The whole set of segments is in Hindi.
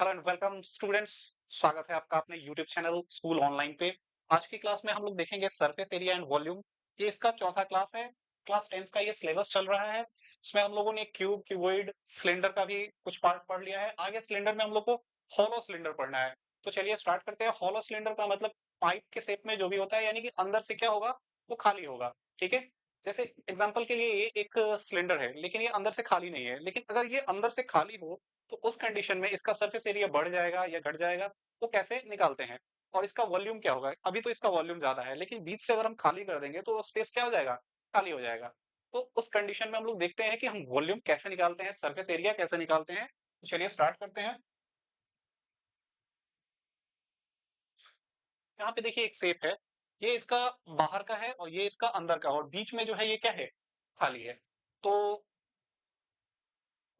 Hello and welcome students. स्वागत है आपका अपने यूट्यूब चैनल स्कूल ऑनलाइन पे। आज की क्लास में हम लोग देखेंगे सरफेस एरिया एंड वॉल्यूम। ये इसका चौथा क्लास है। क्लास 10th का ये सिलेबस चल रहा है। इसमें हम लोगों ने क्यूब, क्यूबॉइड, सिलेंडर का भी कुछ पार्ट पढ़ लिया है। आगे सिलेंडर में हम लोग को हॉलो सिलेंडर पढ़ना है। तो चलिए स्टार्ट करते हैं। हॉलो सिलेंडर का मतलब पाइप के शेप में जो भी होता है, यानी कि अंदर से क्या होगा, वो खाली होगा। ठीक है। जैसे एग्जाम्पल के लिए ये एक सिलेंडर है, लेकिन ये अंदर से खाली नहीं है। लेकिन अगर ये अंदर से खाली हो तो उस कंडीशन में इसका सरफेस एरिया बढ़ जाएगा या घट जाएगा, वो कैसे निकालते हैं। और इसका वॉल्यूम क्या होगा। अभी तो इसका वॉल्यूम ज्यादा है, लेकिन बीच से अगर हम खाली कर देंगे तो स्पेस क्या हो जाएगा, खाली हो जाएगा। तो उस कंडीशन में हम लोग देखते हैं कि हम वॉल्यूम कैसे निकालते हैं, सरफेस एरिया कैसे निकालते हैं। तो चलिए स्टार्ट करते हैं। यहाँ पे देखिए एक शेप है। ये इसका बाहर का है और ये इसका अंदर का, और बीच में जो है ये क्या है, खाली है। तो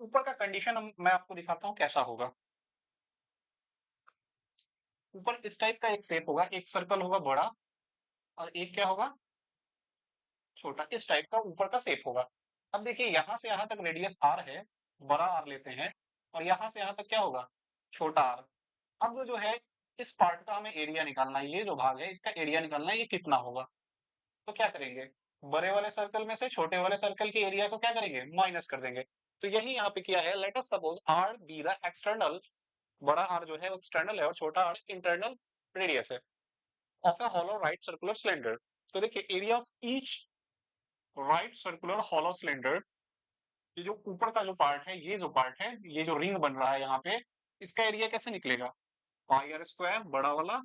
ऊपर का कंडीशन मैं आपको दिखाता हूँ कैसा होगा। ऊपर इस टाइप का एक शेप होगा, एक सर्कल होगा बड़ा और एक क्या होगा, छोटा। इस टाइप का ऊपर का शेप होगा। अब देखिए यहां से यहां तक रेडियस आर है, बड़ा आर लेते हैं, और यहां से यहां तक क्या होगा, छोटा आर। अब जो है इस पार्ट का हमें एरिया निकालना है। ये जो भाग है इसका एरिया निकालना है, ये कितना होगा। तो क्या करेंगे, बड़े वाले सर्कल में से छोटे वाले सर्कल के एरिया को क्या करेंगे, माइनस कर देंगे। तो यही यहाँ पे किया है। Let us suppose R be the external, बड़ा आर जो है वो एक्सटर्नल है और छोटा आर इंटरनल रेडियस है of A hollow right circular cylinder. तो देखिए area of each right circular hollow cylinder, ये जो ऊपर का जो पार्ट है, ये जो पार्ट है, ये जो रिंग बन रहा है यहाँ पे, इसका एरिया कैसे निकलेगा, पाई आर स्क्वायर बड़ा वाला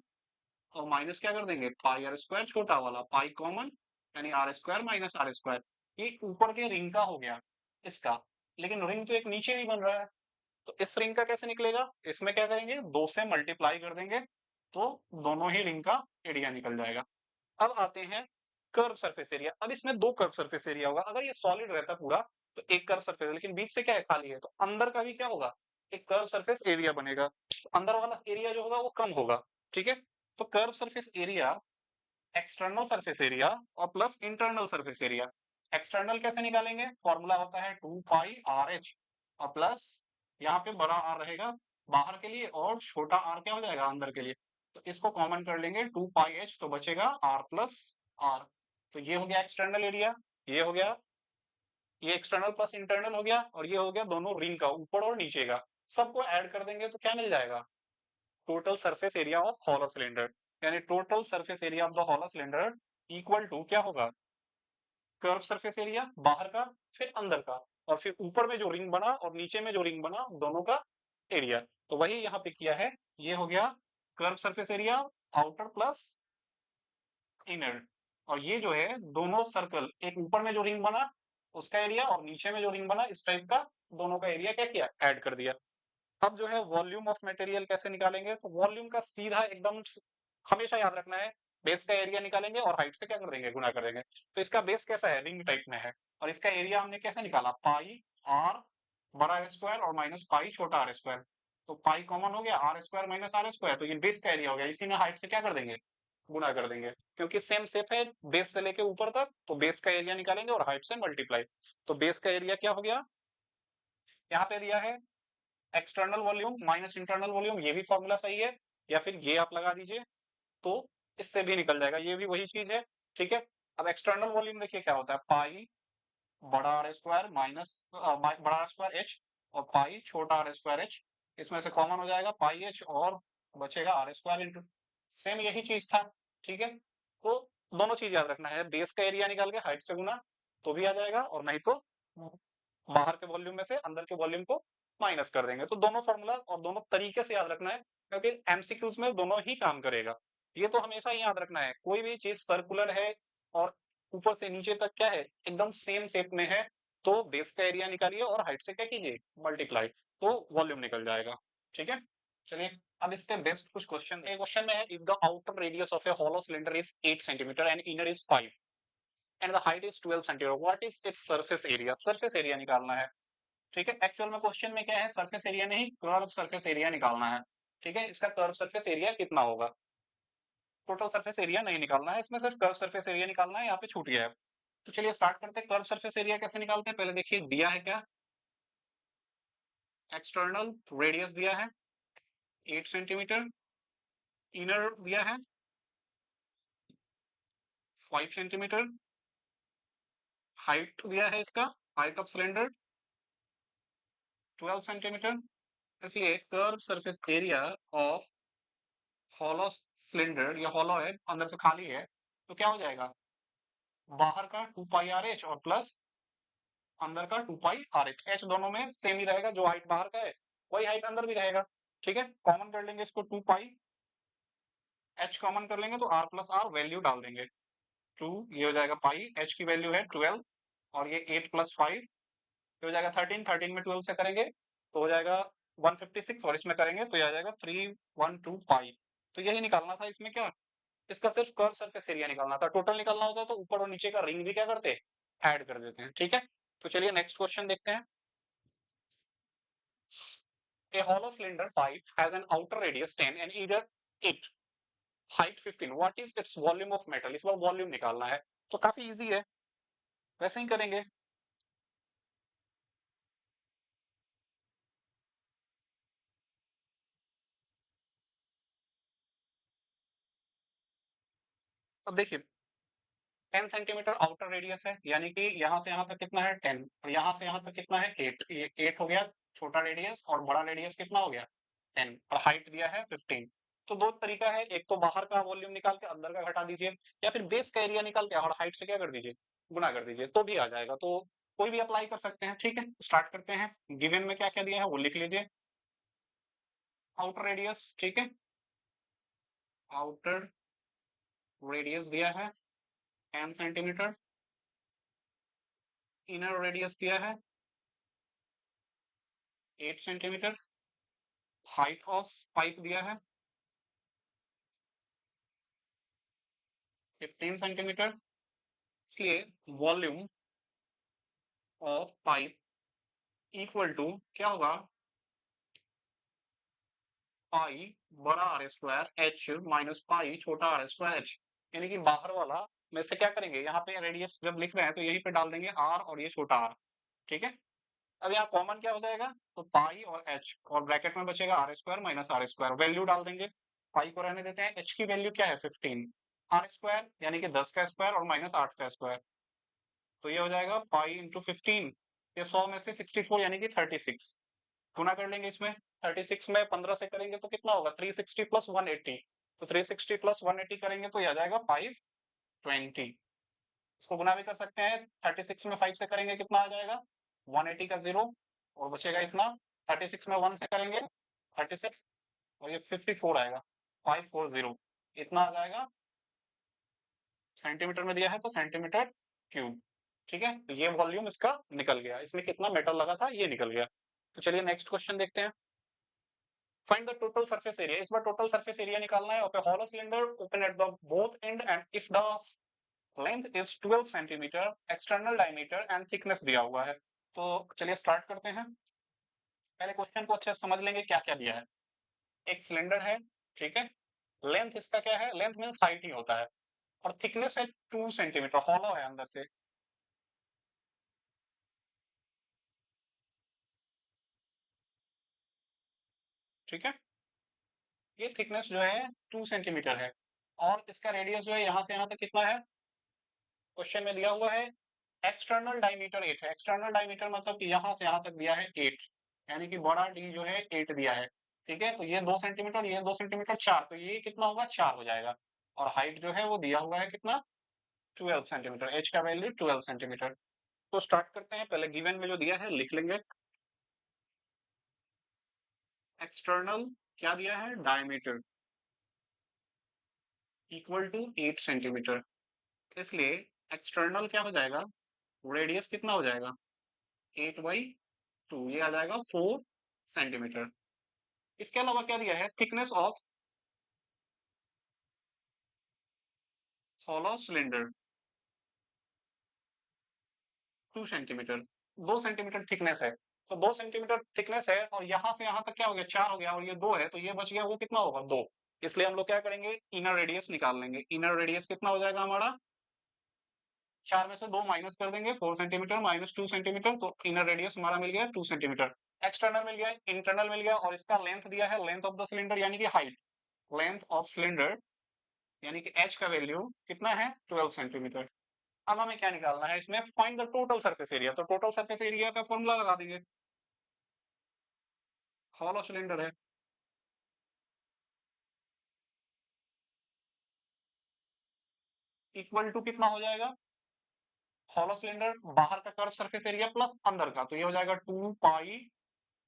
और माइनस क्या कर देंगे, पाई आर स्क्वायर छोटा वाला, पाई कॉमन, यानी R square minus are square. ये ऊपर के रिंग का हो गया इसका। लेकिन रिंग तो एक नीचे भी बन रहा है, तो इस रिंग का कैसे निकलेगा, इसमें क्या करेंगे, दो से मल्टीप्लाई कर देंगे, तो दोनों ही रिंग का एरिया निकल जाएगा। अब आते हैं कर्व सरफेस एरिया। अब इसमें दो कर्व सरफेस एरिया होगा। अगर ये सॉलिड रहता पूरा तो एक कर्व सरफेस, लेकिन बीच से क्या है, खाली है, तो अंदर का भी क्या होगा, एक कर्व सरफेस एरिया बनेगा। तो अंदर वाला एरिया जो होगा वो कम होगा। ठीक है। तो curve surface area, external surface area और plus internal surface area. External कैसे निकालेंगे, फॉर्मूला होता है 2 पाई आर एच और प्लस यहाँ पे बड़ा आर रहेगा बाहर के लिए और छोटा आर क्या हो जाएगा, अंदर के लिए। तो इसको कॉमन कर लेंगे, 2 पाई एच, तो बचेगा आर प्लस आर। तो ये हो गया एक्सटर्नल एरिया, ये हो गया, ये एक्सटर्नल प्लस इंटरनल हो गया, और ये हो गया दोनों रिंग का, ऊपर और नीचे का। सबको ऐड कर देंगे तो क्या मिल जाएगा, total surface area of hollow cylinder. यानी total surface area of the hollow cylinder equal to क्या होगा, कर्व सरफेस एरिया बाहर का, फिर अंदर का, और फिर ऊपर में जो रिंग बना और नीचे में जो रिंग बना, दोनों का एरिया। तो वही यहाँ पे किया है। ये हो गया curve surface area, outer plus inner. और ये जो है दोनों सर्कल, एक ऊपर में जो रिंग बना उसका एरिया और नीचे में जो रिंग बना इस टाइप का, दोनों का एरिया क्या किया, ऐड कर दिया। अब जो है वॉल्यूम ऑफ मटेरियल कैसे निकालेंगे, तो वॉल्यूम का सीधा एकदम हमेशा याद रखना है, बेस का एरिया निकालेंगे और हाइट से क्या कर देंगे, गुणा कर देंगे। तो इसका बेस कैसा है, रिंग टाइप में है, और इसका एरिया हमने कैसे निकाला, पाई आर बड़ा आर स्क्वायर और माइनस पाई छोटा आर स्क्वायर। तो पाई कॉमन हो गया, R square minus are square, तो ये बेस का एरिया हो गया। इसी में हाइट से क्या कर देंगे, गुणा कर देंगे, क्योंकि सेम शेप है बेस से लेके ऊपर तक, तो बेस का एरिया निकालेंगे और हाइट से मल्टीप्लाई। तो बेस का एरिया क्या हो गया, यहाँ पे दिया है external volume minus internal volume, ये भी फॉर्मूला सही है, या फिर ये आप लगा दीजिए तो इससे भी निकल जाएगा, ये भी वही चीज है। ठीक है। अब एक्सटर्नल वॉल्यूम देखिए क्या होता है, पाई बड़ा आर स्क्वायर माइनस बड़ा आर स्क्वायर एच और पाई छोटा आर स्क्वायर एच। इसमें से कॉमन हो जाएगा पाई एच और बचेगा आर स्क्वायर इंटू, सेम यही चीज था। ठीक है। तो दोनों चीज याद रखना है, बेस का एरिया निकाल के हाइट से गुना तो भी आ जाएगा, और नहीं तो बाहर के वॉल्यूम में से अंदर के वॉल्यूम को माइनस कर देंगे। तो दोनों फॉर्मूला और दोनों तरीके से याद रखना है, क्योंकि एमसीक्यूज में दोनों ही काम करेगा। ये तो हमेशा ही याद रखना है, कोई भी चीज सर्कुलर है और ऊपर से नीचे तक क्या है, एकदम सेम शेप में है, तो बेस का एरिया निकालिए और हाइट से क्या कीजिए, मल्टीप्लाई, तो वॉल्यूम निकल जाएगा। ठीक है। चलिए अब इसके बेस्ट कुछ क्वेश्चन, एक क्वेश्चन में है, if the outer radius of A hollow cylinder is 8 centimetre and inner is 5 and the height is 12 centimetre, what is its surface area. Surface area निकालना है। ठीक है। एक्चुअल में क्वेश्चन में क्या है, सरफेस एरिया नहीं, कर्व सरफेस एरिया निकालना है। ठीक है। इसका कर्व सरफेस एरिया कितना होगा, टोटल सरफेस एरिया नहीं निकालना है, इसमें सिर्फ कर्व सरफेस एरिया निकालना है, यहाँ पे छूट गया है। तो चलिए स्टार्ट करते हैं। कर्व सरफेस एरिया कैसे निकालते हैं, पहले देखिए दिया है क्या, एक्सटर्नल रेडियस दिया है, 8 सेंटीमीटर, इनर दिया है 5 सेंटीमीटर, हाइट दिया है इसका, हाइट ऑफ सिलेंडर 12 सेंटीमीटर। इसलिए curve surface area of hollow cylinder, या हॉलो है, अंदर से खाली है, तो क्या हो जाएगा, बाहर का 2 पाई आर एच और प्लस अंदर का 2 पाई आर एच। एच दोनों में सेम ही रहेगा, जो हाइट बाहर का है वही हाइट अंदर भी रहेगा। ठीक है, कॉमन कर लेंगे इसको, 2 पाई एच कॉमन कर लेंगे तो आर प्लस आर वैल्यू डाल देंगे 2, ये हो जाएगा पाई, एच की वैल्यू है 12 और ये 8 प्लस 5 ये हो जाएगा 13, 13 में 12 से करेंगे तो हो जाएगा 156 और इसमें करेंगे तो ये आ जाएगा 312 पाई। तो यही निकालना था इसमें, क्या इसका सिर्फ कर्व सरफेस एरिया निकालना था। टोटल निकालना होता तो ऊपर और नीचे का रिंग भी क्या करते, ऐड कर देते हैं। ठीक है, तो चलिए नेक्स्ट क्वेश्चन देखते हैं। A hollow cylinder pipe has an outer radius 10 and inner 8, height 15. What is its volume of metal? इस बार वॉल्यूम निकालना है, तो काफी इजी है, वैसे ही करेंगे। अब देखिए 10 सेंटीमीटर आउटर रेडियस है, यानी कि यहाँ से यहाँ तक कितना है 10 और यहाँ से यहाँ तक कितना है 8, ये 8 हो गया छोटा रेडियस और बड़ा रेडियस कितना हो गया 10 और हाइट दिया है 15। तो दो तरीका है, एक तो बाहर का वॉल्यूम निकाल के अंदर का घटा दीजिए, या फिर बेस का एरिया निकाल के और हाइट से क्या कर दीजिए, गुणा कर दीजिए, तो भी आ जाएगा। तो कोई भी अप्लाई कर सकते हैं। ठीक है, स्टार्ट करते हैं। गिवन में क्या क्या दिया है वो लिख लीजिए। आउटर रेडियस, ठीक है, आउटर रेडियस दिया है 10 सेंटीमीटर, इनर रेडियस दिया है 8 सेंटीमीटर, हाइट ऑफ पाइप दिया है 15 सेंटीमीटर। इसलिए volume of pipe equal to क्या होगा, पाई बड़ा R square H minus pi छोटा आर स्क्वायर एच। यानी कि बाहर वाला में से क्या करेंगे, यहाँ पे रेडियस जब लिख रहे हैं तो यहीं पे डाल देंगे आर और ये छोटा आर। ठीक है, अब यहाँ कॉमन क्या हो जाएगा, तो पाई और एच और ब्रैकेट में बचेगा R square minus are square, value डाल देंगे। पाई को रहने देते हैं, एच की वैल्यू क्या है 15, आर स्क्वायर यानी कि 10 का स्क्वायर और माइनस 8 का स्क्वायर, तो ये हो जाएगा पाई इंटू 15। ये 100 में से 64 यानी कि 36 गुना कर लेंगे इसमें। 36 में 15 से करेंगे तो कितना होगा 360 प्लस 180, तो 360 प्लस 180 करेंगे तो ये आ जाएगा 520। इसको गुना भी कर सकते हैं, 36 में 5 से करेंगे कितना आ जाएगा 180 का जीरो और बचेगा इतना। 36 में 1 से करेंगे 36 और ये 54 आएगा 540, इतना आ जाएगा। सेंटीमीटर में दिया है तो सेंटीमीटर क्यूब। ठीक है, तो ये वॉल्यूम इसका निकल गया, इसमें कितना मेटल लगा था ये निकल गया। तो चलिए नेक्स्ट क्वेश्चन देखते हैं। Find the total surface area, इस बार टोटल सरफेस एरिया निकालना है of A hollow cylinder open at the both and and if the length is 12 centimetre, external diameter and thickness दिया हुआ है। तो चलिए स्टार्ट करते हैं। पहले क्वेश्चन को अच्छे से समझ लेंगे क्या क्या दिया है। एक सिलेंडर है, ठीक है, लेंथ इसका क्या है, लेंथ मीन्स हाइट ही होता है, और थिकनेस है 2 सेंटीमीटर, हॉलो है अंदर से। ठीक है, ये थिकनेस जो है 2 सेंटीमीटर है, और इसका रेडियस जो है यहाँ से यहाँ तक कितना है, क्वेश्चन में दिया हुआ है एक्सटर्नल डायमीटर 8 है। एक्सटर्नल डायमीटर मतलब कि यहाँ से यहाँ तक दिया है 8, यानी कि बड़ा डी जो है 8 दिया है। ठीक है, तो ये 2 सेंटीमीटर, ये 2 सेंटीमीटर 4, तो ये कितना होगा 4 हो जाएगा। और हाइट जो है वो दिया हुआ है कितना 12 सेंटीमीटर, एच का वैल्यू 12 सेंटीमीटर। तो स्टार्ट करते हैं, पहले गिवन में जो दिया है लिख लेंगे। एक्सटर्नल क्या दिया है डायमीटर इक्वल टू 8 सेंटीमीटर, इसलिए एक्सटर्नल क्या हो जाएगा, रेडियस कितना हो जाएगा 8/2, ये आ जाएगा 4 सेंटीमीटर। इसके अलावा क्या दिया है, thickness of hollow cylinder 2 centimetre, 2 centimetre thickness है। तो 2 सेंटीमीटर थिकनेस है और यहां से यहां तक क्या हो गया 4 हो गया, और ये 2 है तो ये बच गया, वो कितना होगा 2। इसलिए हम लोग क्या करेंगे, इनर रेडियस निकाल लेंगे। इनर रेडियस कितना हो जाएगा हमारा, 4 में से 2 माइनस कर देंगे, 4 सेंटीमीटर माइनस 2 सेंटीमीटर, तो इनर रेडियस हमारा मिल गया 2 सेंटीमीटर। एक्सटर्नल मिल गया, इंटरनल मिल गया, और इसका लेंथ दिया है, लेंथ ऑफ द सिलेंडर यानी कि हाइट, लेंथ ऑफ सिलेंडर यानी कि एच का वैल्यू कितना है, 12 सेंटीमीटर। अब हमें क्या निकालना है इसमें, find the total surface area. तो टोटल सरफेस एरिया का फॉर्मूला लगा देंगे, हॉलो सिलेंडर है, इक्वल टू कितना हो जाएगा, हॉलो सिलेंडर बाहर का कर्व सरफेस एरिया प्लस अंदर का, तो ये हो जाएगा 2 पाई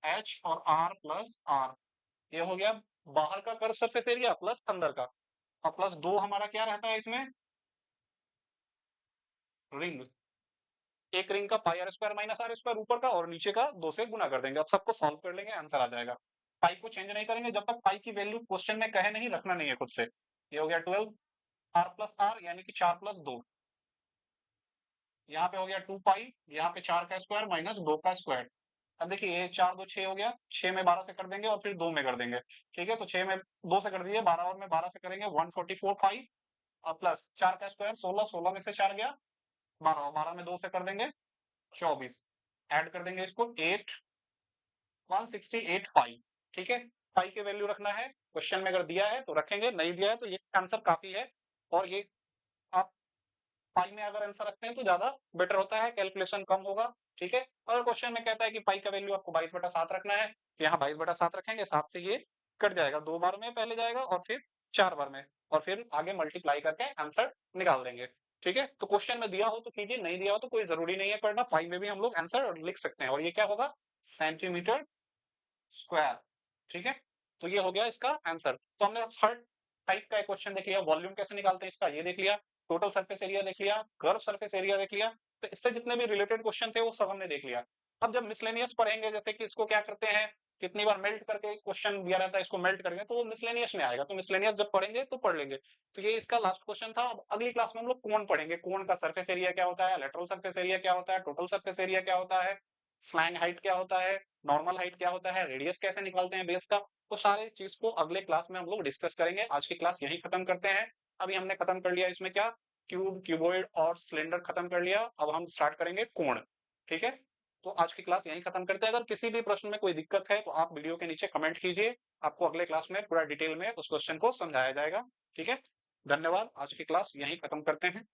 एच और आर प्लस आर। ये हो गया बाहर का कर्व सरफेस एरिया प्लस अंदर का, और प्लस दो हमारा क्या रहता है इसमें, रिंग, एक रिंग का pi r square minus are square ऊपर का, और नीचे का दो से गुना कर देंगे। अब सबको सॉल्व कर लेंगे, आंसर आ जाएगा। पाई को चेंज नहीं करेंगे जब तक पाई की वैल्यू क्वेश्चन में कहे नहीं, रखना नहीं है खुद से। ये हो गया 12 आर प्लस आर यानी कि 4 + 2, यहाँ पे हो गया 2 पाई, यहाँ पे 4 का स्क्वायर माइनस 2 का स्क्वायर। अब देखिए ये 4 2 6 हो गया, 6 में 12 से कर देंगे और फिर 2 में कर देंगे। ठीक है, तो 6 में 2 से कर दीजिए, 12 और में 12 से करेंगे 144 पाई, और प्लस 4 का स्क्वायर 16, 16 में से 4 गया 12, 12 में 2 से कर देंगे 24, ऐड कर देंगे इसको 8 168 पाई। ठीक है, पाई की वैल्यू रखना है, क्वेश्चन में अगर दिया है तो रखेंगे, नहीं दिया है तो ये आंसर काफी है। और ये आप पाई में अगर आंसर रखते हैं तो ज्यादा बेटर होता है, कैलकुलेशन कम होगा। ठीक है, अगर क्वेश्चन में कहता है कि पाई का वैल्यू आपको 22/7 रखना है, तो यहाँ 22/7 रखेंगे, 7 से ये कट जाएगा, 2 बार में पहले जाएगा और फिर 4 बार में, और फिर आगे मल्टीप्लाई करके आंसर निकाल देंगे। ठीक है, तो क्वेश्चन में दिया हो तो कीजिए, नहीं दिया हो तो कोई जरूरी नहीं है करना, पाई में भी हम लोग आंसर लिख सकते हैं, और ये क्या होगा, सेंटीमीटर स्क्वायर। ठीक है, तो ये हो गया इसका आंसर। तो हमने हर टाइप का एक क्वेश्चन देख लिया, वॉल्यूम कैसे निकालते हैं इसका ये देख लिया, टोटल सरफेस एरिया देख लिया, कर्व सरफेस एरिया देख लिया, तो इससे जितने भी रिलेटेड क्वेश्चन थे वो सब हमने देख लिया। अब जब मिसलेनियस पढ़ेंगे, जैसे कि इसको क्या करते हैं, कितनी बार मेल्ट करके क्वेश्चन दिया रहता है, इसको मेल्ट करेंगे तो वो मिसलेनियस में आएगा, तो मिसलेनियस जब पढ़ेंगे तो पढ़ लेंगे। तो ये इसका लास्ट क्वेश्चन था। अब अगली क्लास में हम लोग कोण पढ़ेंगे, कोण का सरफेस एरिया क्या होता है, लेटरल सरफेस एरिया क्या होता है, टोटल सरफेस एरिया क्या होता है, स्लैंग हाइट क्या होता है, नॉर्मल हाइट क्या होता है, रेडियस कैसे निकालते हैं बेस का, तो सारे चीज को अगले क्लास में हम लोग डिस्कस करेंगे। आज की क्लास यही खत्म करते हैं। अभी हमने खत्म कर लिया इसमें क्या, क्यूब, क्यूबॉइड और सिलेंडर खत्म कर लिया, अब हम स्टार्ट करेंगे कोण। ठीक है, तो आज की क्लास यही खत्म करते हैं। अगर किसी भी प्रश्न में कोई दिक्कत है तो आप वीडियो के नीचे कमेंट कीजिए, आपको अगले क्लास में पूरा डिटेल में उस क्वेश्चन को समझाया जाएगा। ठीक है, धन्यवाद, आज की क्लास यही खत्म करते हैं।